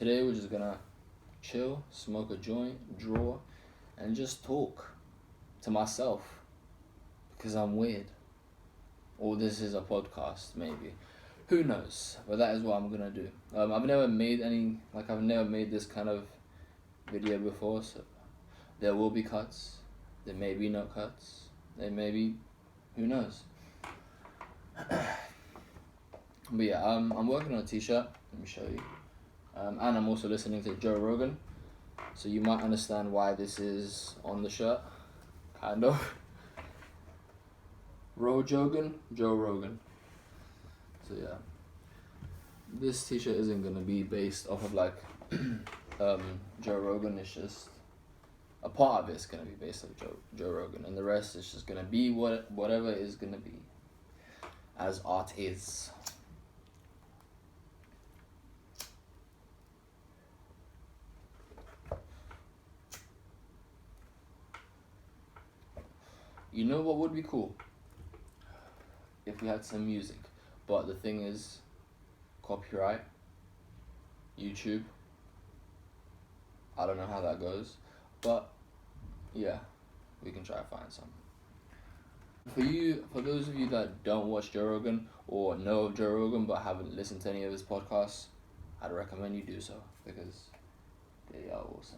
Today we're just gonna chill, smoke a joint, draw, and just talk to myself because I'm weird. Or this is a podcast, maybe. Who knows? But that is what I'm gonna do. I've never made this kind of video before, so there will be cuts. There may be no cuts. There may be, who knows? But yeah, I'm working on a t-shirt. Let me show you. And I'm also listening to Joe Rogan, so you might understand why this is on the shirt, kind of. Joe Rogan. So yeah, this t-shirt isn't gonna be based off of like Joe Rogan. It's just a part of it's gonna be based off Joe Rogan, and the rest is just gonna be whatever it is gonna be, as art is. You know what would be cool? If we had some music. But the thing is, copyright, YouTube, I don't know how that goes. But yeah, we can try to find some. For those of you that don't watch Joe Rogan or know of Joe Rogan but haven't listened to any of his podcasts, I'd recommend you do so because they are awesome.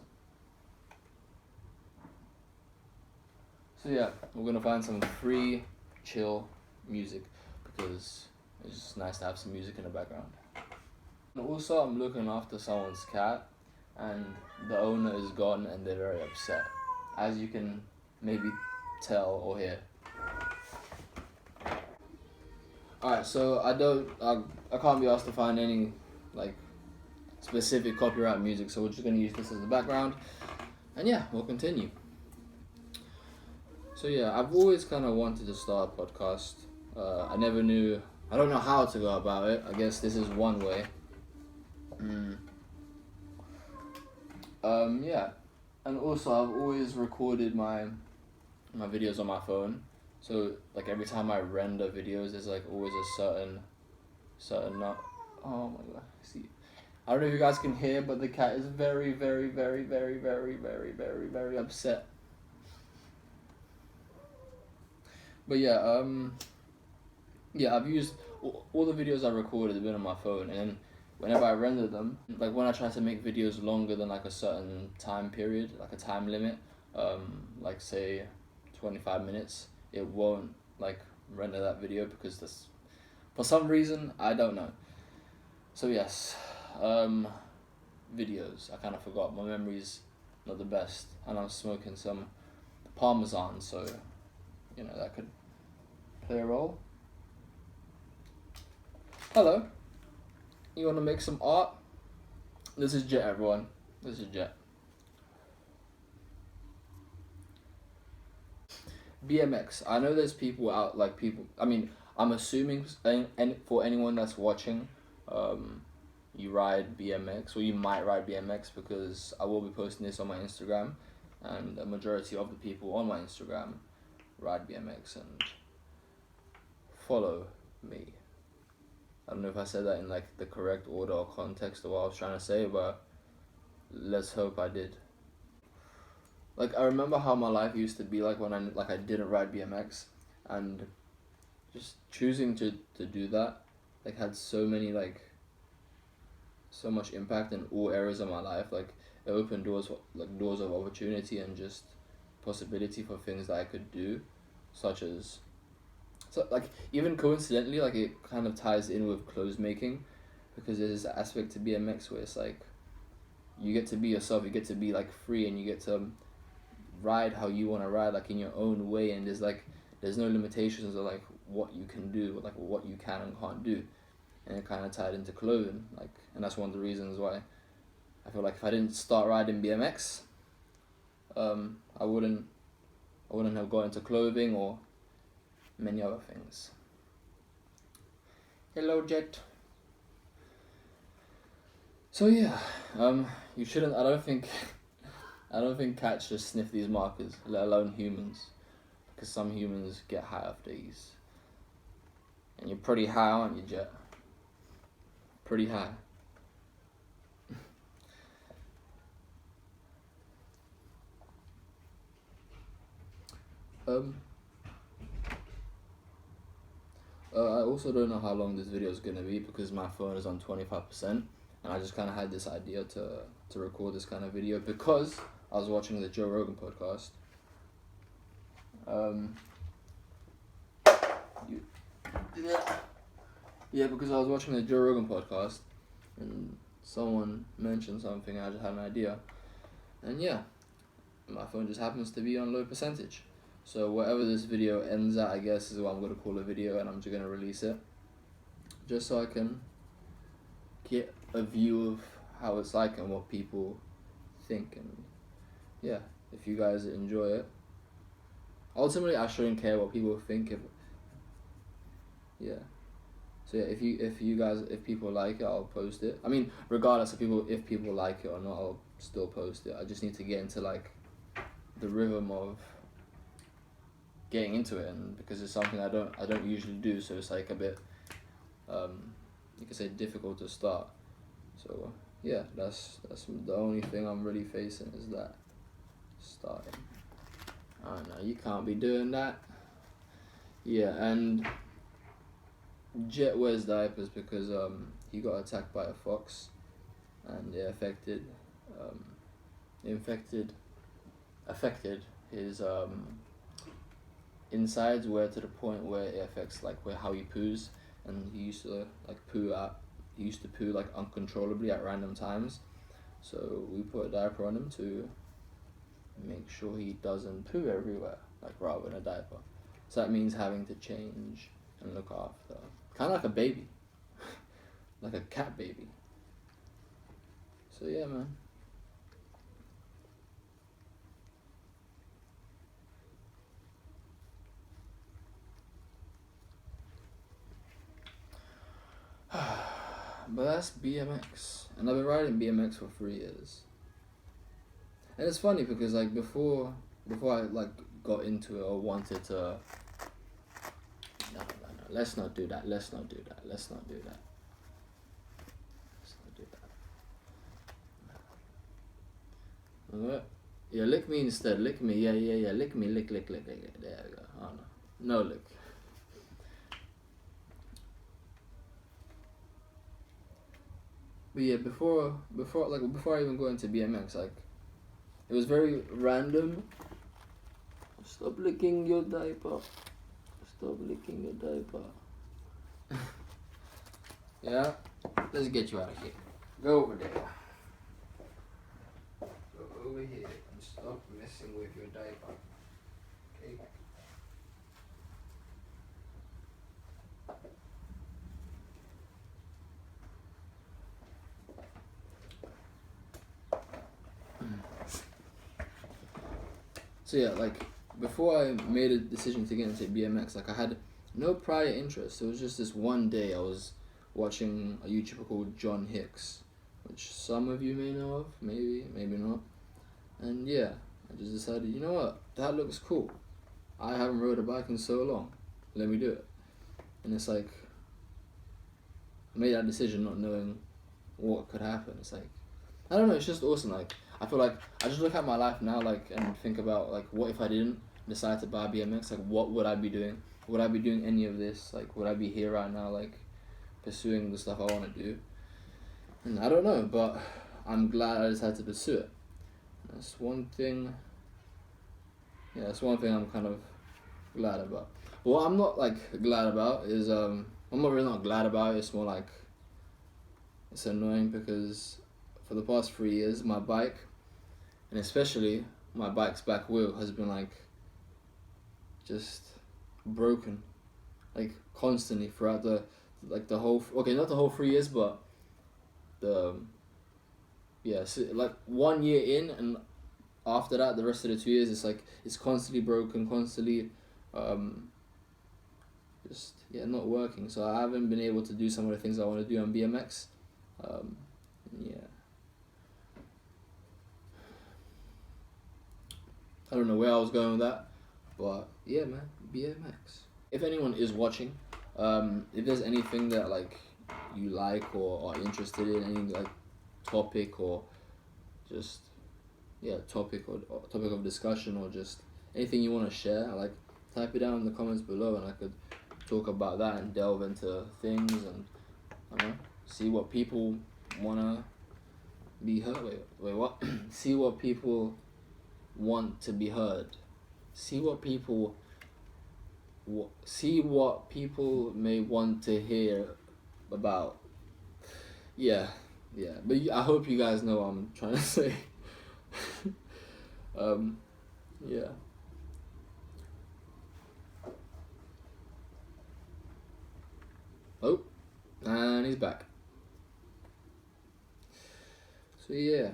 So yeah, we're gonna find some free, chill music because it's just nice to have some music in the background. And also, I'm looking after someone's cat, and the owner is gone, and they're very upset, as you can maybe tell or hear. Alright, so I can't be asked to find any like specific copyright music, so we're just gonna use this as the background, and yeah, we'll continue. So yeah, I've always kind of wanted to start a podcast. I don't know how to go about it. I guess this is one way. Yeah, and also I've always recorded my videos on my phone. So like every time I render videos, there's like always a certain not. Oh my god, see. I don't know if you guys can hear, but the cat is very, very, very, very, very, very, very, very upset. But yeah, I've used all the videos I recorded have been on my phone, and then whenever I render them, like when I try to make videos longer than like a certain time period, like a time limit, like say 25 minutes, it won't like render that video because this, for some reason, I don't know. So yes, videos, I kind of forgot, my memory's not the best, and I'm smoking some Parmesan, so you know that could play a role. Hello. You wanna make some art? This is Jet, everyone. This is Jet. BMX. I know there's people out, like people. I mean, I'm assuming, and for anyone that's watching, you ride BMX, or you might ride BMX because I will be posting this on my Instagram, and a majority of the people on my Instagram ride BMX and follow me. I don't know if I said that in like the correct order or context of what I was trying to say, but let's hope I did. Like I remember how my life used to be like when I didn't ride BMX, and just choosing to do that like had so much impact in all areas of my life. Like it opened doors of opportunity and just possibility for things that I could do, such as like even coincidentally, like it kind of ties in with clothes making, because there's this aspect to BMX where it's like you get to be yourself, you get to be like free, and you get to ride how you want to ride, like in your own way, and there's no limitations of like what you can do, like what you can and can't do, and it kind of tied into clothing, like, and that's one of the reasons why I feel like if I didn't start riding BMX, I wouldn't have got into clothing or many other things. Hello, Jet. So yeah, you shouldn't. I don't think cats just sniff these markers, let alone humans, because some humans get high off these. And you're pretty high, aren't you, Jet? Pretty high. Um, I also don't know how long this video is gonna be because my phone is on 25%, and I just kind of had this idea to record this kind of video because I was watching the Joe Rogan podcast. You, yeah, because I was watching the Joe Rogan podcast, and someone mentioned something. I just had an idea, and yeah, my phone just happens to be on low percentage. So whatever this video ends at, I guess, is what I'm gonna call a video, and I'm just gonna release it, just so I can get a view of how it's like and what people think. And yeah, if you guys enjoy it, ultimately I shouldn't care what people think. So yeah, if people like it, I'll post it. I mean, regardless of if people like it or not, I'll still post it. I just need to get into like the rhythm of getting into it, and because it's something I don't usually do, so it's like a bit you could say difficult to start. So yeah, that's the only thing I'm really facing is that starting. I don't know, you can't be doing that. Yeah, and Jet wears diapers because he got attacked by a fox, and it affected his insides, where to the point where it affects like how he poos, and he used to poo like uncontrollably at random times. So we put a diaper on him to make sure he doesn't poo everywhere, like rather than a diaper. So that means having to change and look after, kind of like a baby, like a cat baby. So yeah, man. But that's BMX, and I've been riding BMX for 3 years. And it's funny because like before I like got into it or wanted to. No. Let's not do that. Let's not do that. Alright. Yeah, lick me instead. Lick me. Yeah. Lick me. Lick. There we go. Oh no. No lick. But yeah, before I even got into BMX, like it was very random. Stop licking your diaper. Yeah, let's get you out of here. Go over there. Go over here and stop messing with your diaper. Okay. So yeah, like before I made a decision to get into BMX, like I had no prior interest. It was just this one day I was watching a YouTuber called John Hicks, which some of you may know of, maybe not. And yeah, I just decided, you know what, that looks cool. I haven't rode a bike in so long. Let me do it. And it's like, I made that decision not knowing what could happen. It's like, I don't know, it's just awesome. Like, I feel like I just look at my life now, like, and think about, like, what if I didn't decide to buy BMX? Like, what would I be doing? Would I be doing any of this? Like, would I be here right now, like, pursuing the stuff I want to do? And I don't know, but I'm glad I decided to pursue it. That's one thing I'm kind of glad about. What I'm not, like, glad about is, I'm not really not glad about it, it's more like, it's annoying because for the past 3 years, my bike, and especially my bike's back wheel, has been like just broken, like constantly throughout the whole, okay, not the whole 3 years, but like 1 year in, and after that the rest of the 2 years, it's like it's constantly broken, constantly not working. So I haven't been able to do some of the things I want to do on BMX. I don't know where I was going with that, but yeah, man, BMX. If anyone is watching, if there's anything that like you like or are interested in, any like topic or just topic of discussion, or just anything you want to share, like type it down in the comments below, and I could talk about that and delve into things and I don't know, see what people wanna be heard. Wait, what? See what people want to be heard. See what people may want to hear about. Yeah. But I hope you guys know what I'm trying to say. Yeah. Oh, and he's back. So yeah.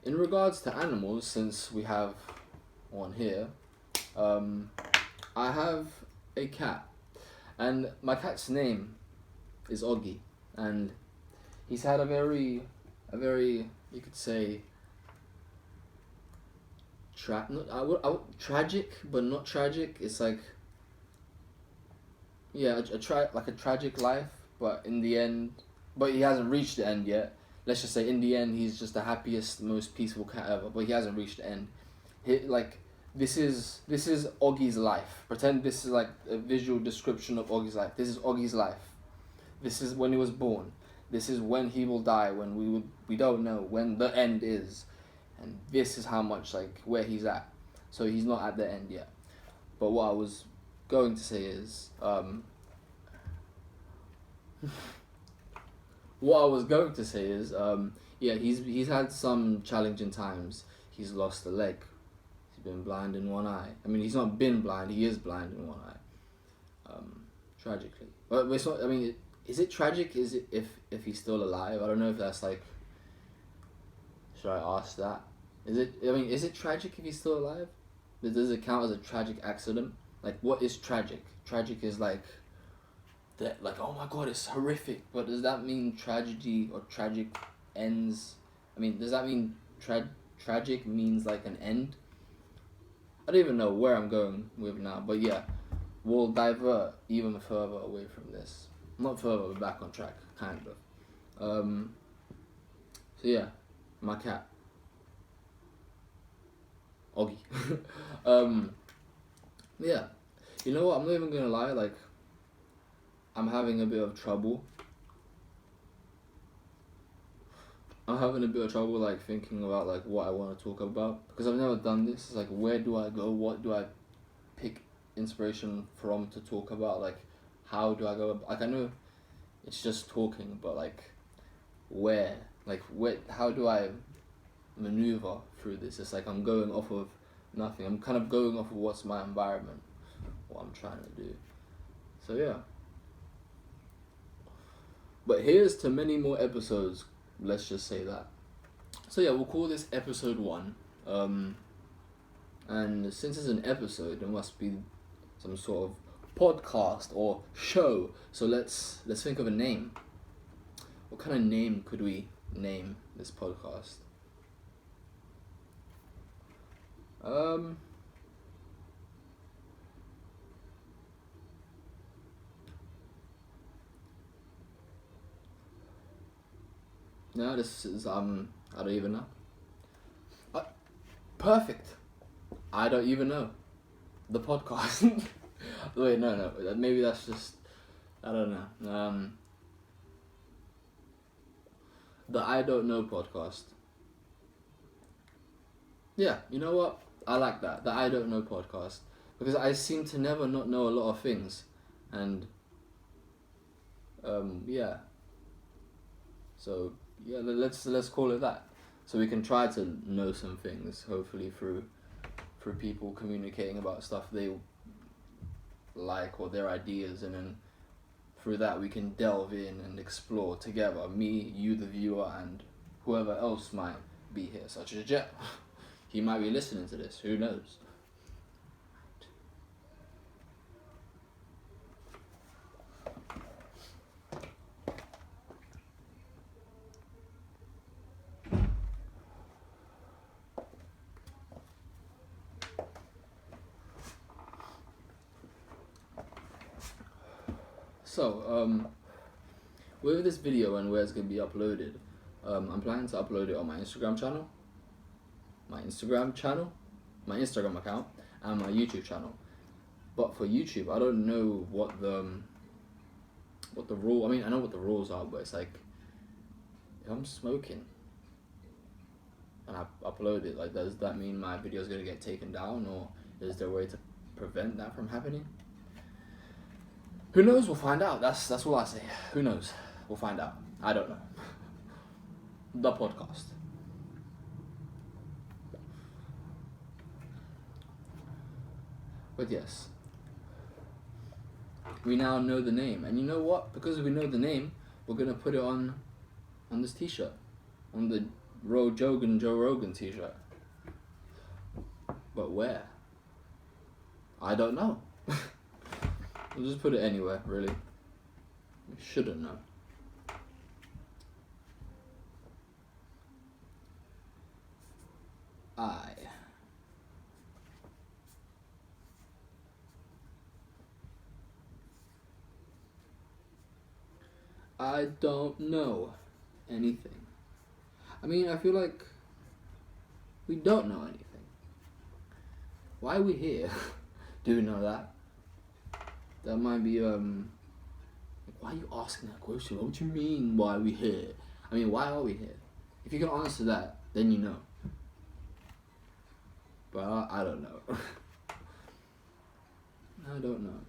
In regards to animals, since we have one here, I have a cat, and my cat's name is Oggy, and he's had a very, you could say, tragic, but not tragic. It's like, yeah, like a tragic life, but in the end, but he hasn't reached the end yet. Let's just say in the end, he's just the happiest, most peaceful cat ever, but he hasn't reached the end. This is Oggy's life. Pretend this is like a visual description of Oggy's life. This is Oggy's life. This is when he was born. This is when he will die. When we don't know when the end is, and this is how much like where he's at. So he's not at the end yet. But what I was going to say is yeah, he's had some challenging times. He's lost a leg. He's been blind in one eye. I mean, he's not been blind. He is blind in one eye. Tragically, but it's not. I mean, is it tragic? Is it if he's still alive? I don't know if that's like. Should I ask that? Is it tragic if he's still alive? Does it count as a tragic accident? Like, what is tragic? Tragic is like. That like, oh my god, it's horrific. But does that mean tragedy or tragic ends? I mean, does that mean tragic means like an end? I don't even know where I'm going with now, but yeah, we'll divert even further away from this. Not further, but back on track, kind of. So yeah, my cat, Oggy. Yeah, you know what? I'm not even gonna lie. Like, I'm having a bit of trouble. Like thinking about like what I want to talk about, because I've never done this. It's like, where do I go? What do I pick inspiration from to talk about? Like, how do I go? Like, I know it's just talking, but like, where? Like, how do I maneuver through this? It's like I'm going off of nothing. I'm kind of going off of what's my environment, what I'm trying to do. So yeah. But here's to many more episodes. Let's just say that. So yeah, we'll call this episode 1. And since it's an episode, it must be some sort of podcast or show. So let's think of a name. What kind of name could we name this podcast? No, this is I don't even know. Perfect. I don't even know. The podcast. Wait, no. Maybe that's just, I don't know. The I Don't Know podcast. Yeah, you know what? I like that. The I Don't Know podcast. Because I seem to never not know a lot of things. And, yeah. So, yeah, let's call it that. So we can try to know some things, hopefully through people communicating about stuff they like or their ideas, and then through that we can delve in and explore together, me, you the viewer, and whoever else might be here, such as Jet. He might be listening to this, who knows. So, with this video and where it's going to be uploaded, I'm planning to upload it on my Instagram channel. my Instagram channel, my Instagram account, and my YouTube channel. But for YouTube, I don't know what the rule. I mean, I know what the rules are, but it's like if I'm smoking and I upload it, like, does that mean my video is gonna get taken down, or is there a way to prevent that from happening? Who knows? We'll find out. That's all I say. Who knows? We'll find out. I don't know. The podcast. But yes, we now know the name, and you know what? Because we know the name, we're gonna put it on this T-shirt, on the Joe Rogan T-shirt. But where? I don't know. We'll just put it anywhere, really. We shouldn't know. I don't know anything. I mean, I feel like we don't know anything. Why are we here? Do you know that? That might be, why are you asking that question? What do you mean, why are we here? I mean, why are we here? If you can answer that, then you know. But I don't know. I don't know.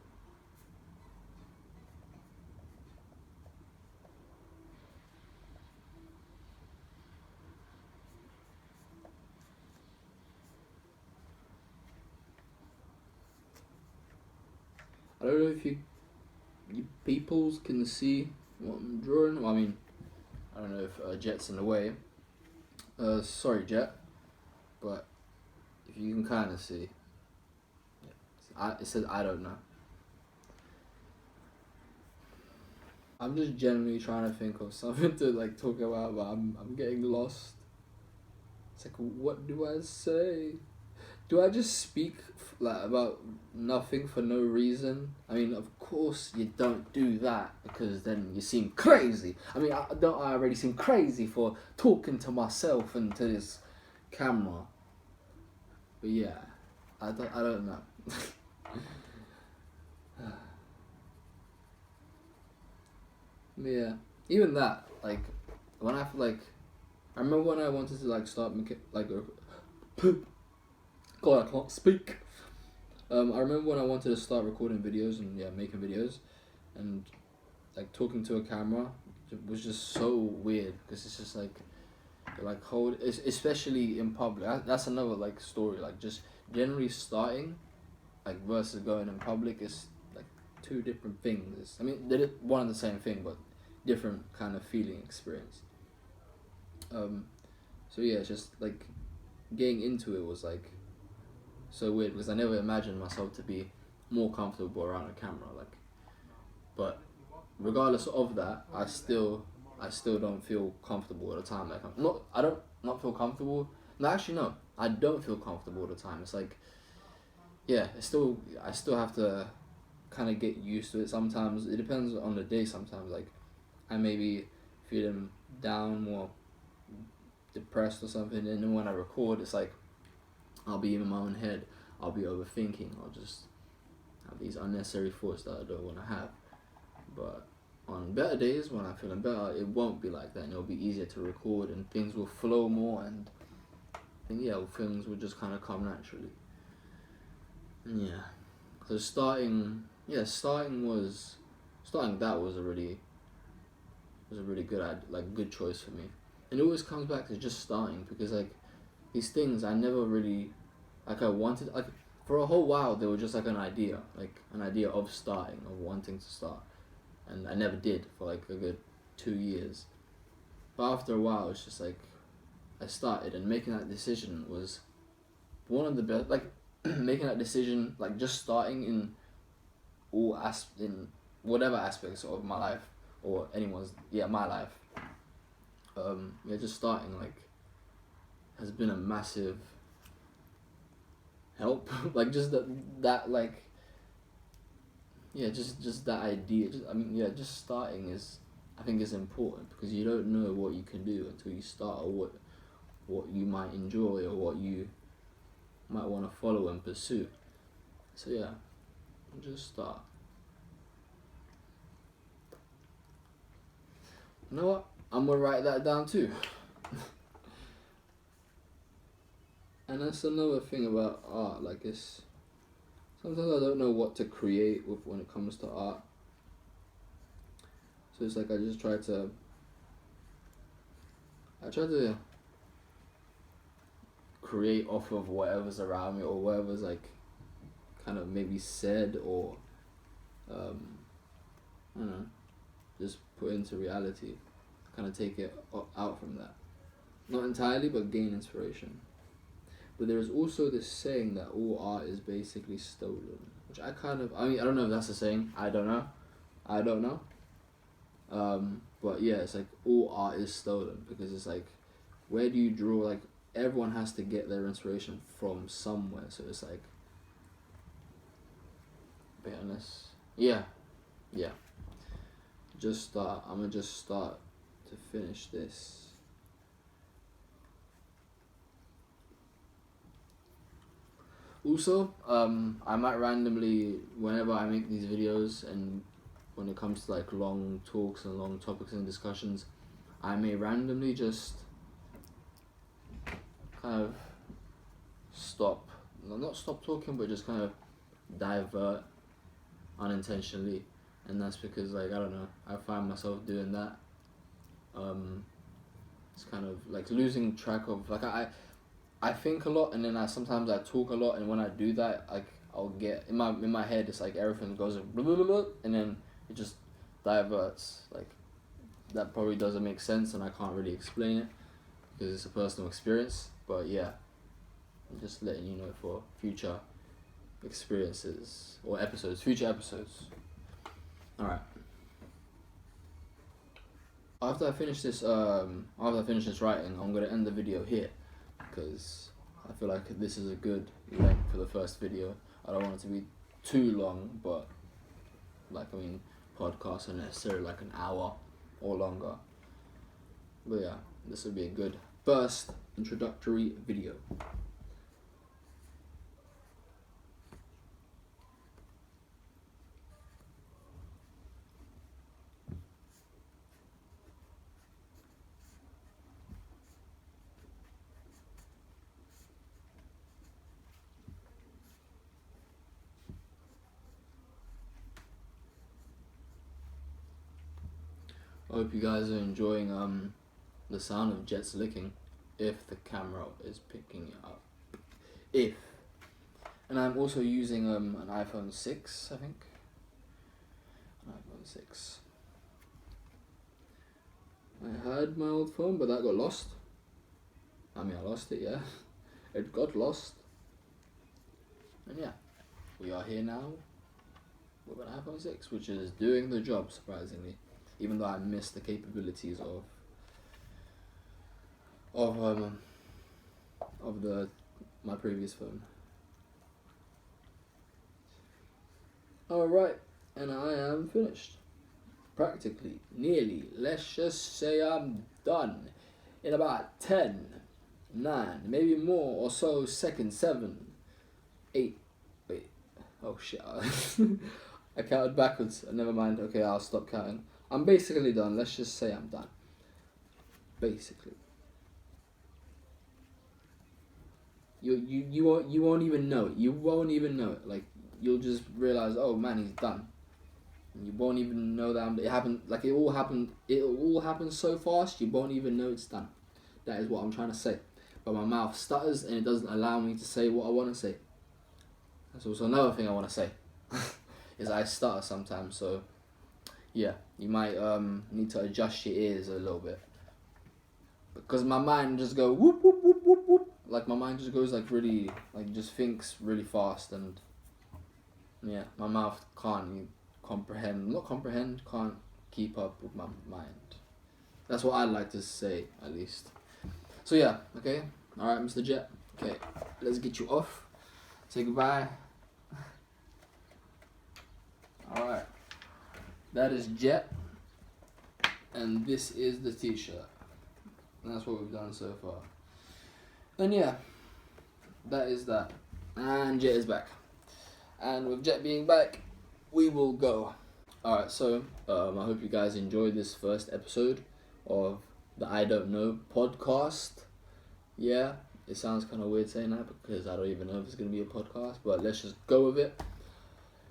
I don't know if you peoples can see what I'm drawing. Well, I mean, I don't know if Jet's in the way. Sorry, Jet, but if you can kind of see, it says I don't know. I'm just generally trying to think of something to like talk about, but I'm getting lost. It's like, what do I say? Do I just speak like about nothing for no reason? I mean, of course you don't do that, because then you seem crazy. I mean, I already seem crazy for talking to myself and to this camera? But yeah, I don't know. Yeah, even that, like, when I feel like, I remember when I wanted to like start making like God, I can't speak. I remember when I wanted to start recording videos and making videos, and like talking to a camera was just so weird, because it's just like especially in public. That's another like story. Like, just generally starting, like, versus going in public is like two different things. I mean, they're one and the same thing, but different kind of feeling experience. So yeah, it's just like getting into it was like so weird, because I never imagined myself to be more comfortable around a camera. Like, but regardless of that, I still don't feel comfortable at the time. Like, I don't not feel comfortable. No, actually no, I don't feel comfortable at the time. It's like, yeah, I still have to kind of get used to it. Sometimes it depends on the day. Sometimes like I may be feeling down, more depressed or something, and then when I record, it's like I'll be in my own head. I'll be overthinking. I'll just have these unnecessary thoughts that I don't want to have. But on better days, when I'm feeling better, it won't be like that, and it'll be easier to record, and things will flow more, and things will just kind of come naturally. And yeah, so starting that was a really good choice for me. And it always comes back to just starting, because like these things I never really I wanted, like, for a whole while they were just like an idea of starting, of wanting to start, and I never did for like a good 2 years. But after a while, it's just like I started, and making that decision was one of the best. Like, making that decision, like just starting in in whatever aspects of my life, or anyone's, my life. Just starting like has been a massive help. Like, just that like just that idea. Just starting is, I think, is important, because you don't know what you can do until you start, or what you might enjoy or what you might want to follow and pursue. So yeah, just start. You know what? I'm gonna write that down too. And that's another thing about art. Like, it's sometimes I don't know what to create with when it comes to art. So it's like I try to create off of whatever's around me or whatever's like kind of maybe said or I don't know, just put into reality. Kind of take it out from that. Not entirely, but gain inspiration. But there is also this saying that all art is basically stolen, which I don't know if that's a saying. I don't know. But yeah, it's like all art is stolen because it's like, where do you draw? Like, everyone has to get their inspiration from somewhere. So it's like, be honest. Yeah. I'm gonna just start to finish this. Also, I might randomly, whenever I make these videos and when it comes to like long talks and long topics and discussions, I may randomly just kind of not stop talking, but just kind of divert unintentionally. And that's because, like, I don't know, I find myself doing that. It's kind of like losing track of, like, I think a lot, and then sometimes I talk a lot, and when I do that, like, I'll get in my head, it's like everything goes blah, blah, blah, blah, and then it just diverts. Like, that probably doesn't make sense, and I can't really explain it because it's a personal experience. But yeah, I'm just letting you know for future experiences or future episodes. All right. After I finish this writing, I'm gonna end the video here because I feel like this is a good length for the first video. I don't want it to be too long, but podcasts are necessarily like an hour or longer. But yeah, this will be a good first introductory video. I hope you guys are enjoying the sound of jets licking, if the camera is picking it up. And I'm also using an iPhone 6, I think. An iPhone 6. I had my old phone, but that got lost. I lost it, yeah. It got lost. And yeah, we are here now with an iPhone 6, which is doing the job, surprisingly. Even though I missed the capabilities of my previous phone. Alright, and I am finished. Practically, nearly. Let's just say I'm done in about 10, 9, maybe more or so seconds, 7, 8, wait, oh shit, I counted backwards, never mind, okay, I'll stop counting. I'm basically done, let's just say I'm done. Basically. You won't even know it. You won't even know it. Like, you'll just realize, oh man, he's done. And you won't even know that it happened. Like, it all happened so fast. You won't even know it's done. That is what I'm trying to say. But my mouth stutters and it doesn't allow me to say what I want to say. That's also another thing I want to say. Is I stutter sometimes. So yeah, you might need to adjust your ears a little bit. Because my mind just go whoop whoop whoop whoop whoop. Like, my mind just goes like really, like, just thinks really fast, and yeah, my mouth can't keep up with my mind. That's what I'd like to say, at least. So yeah, okay, alright, Mr. Jet, okay, let's get you off, say goodbye. Alright, that is Jet, and this is the t-shirt, and that's what we've done so far. And yeah, that is that. And Jet is back. And with Jet being back, we will go. Alright, so I hope you guys enjoyed this first episode of the I Don't Know podcast. Yeah, it sounds kind of weird saying that because I don't even know if it's going to be a podcast, but let's just go with it.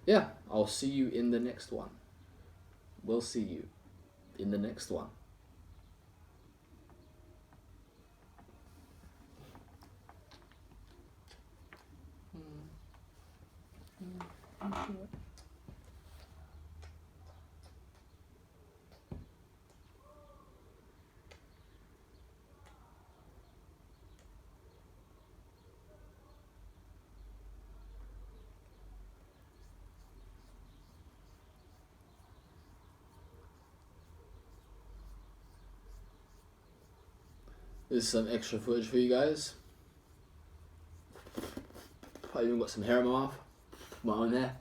Yeah, I'll see you in the next one. We'll see you in the next one. This is some extra footage for you guys. I even got some hair in my mouth. My own hair.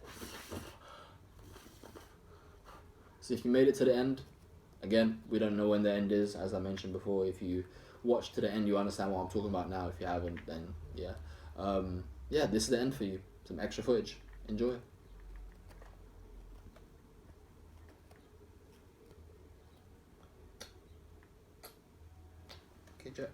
So if you made it to the end, again, we don't know when the end is, as I mentioned before. If you watch to the end, you understand what I'm talking about now. If you haven't, then yeah. Yeah, this is the end for you. Some extra footage. Enjoy. Okay, Jack.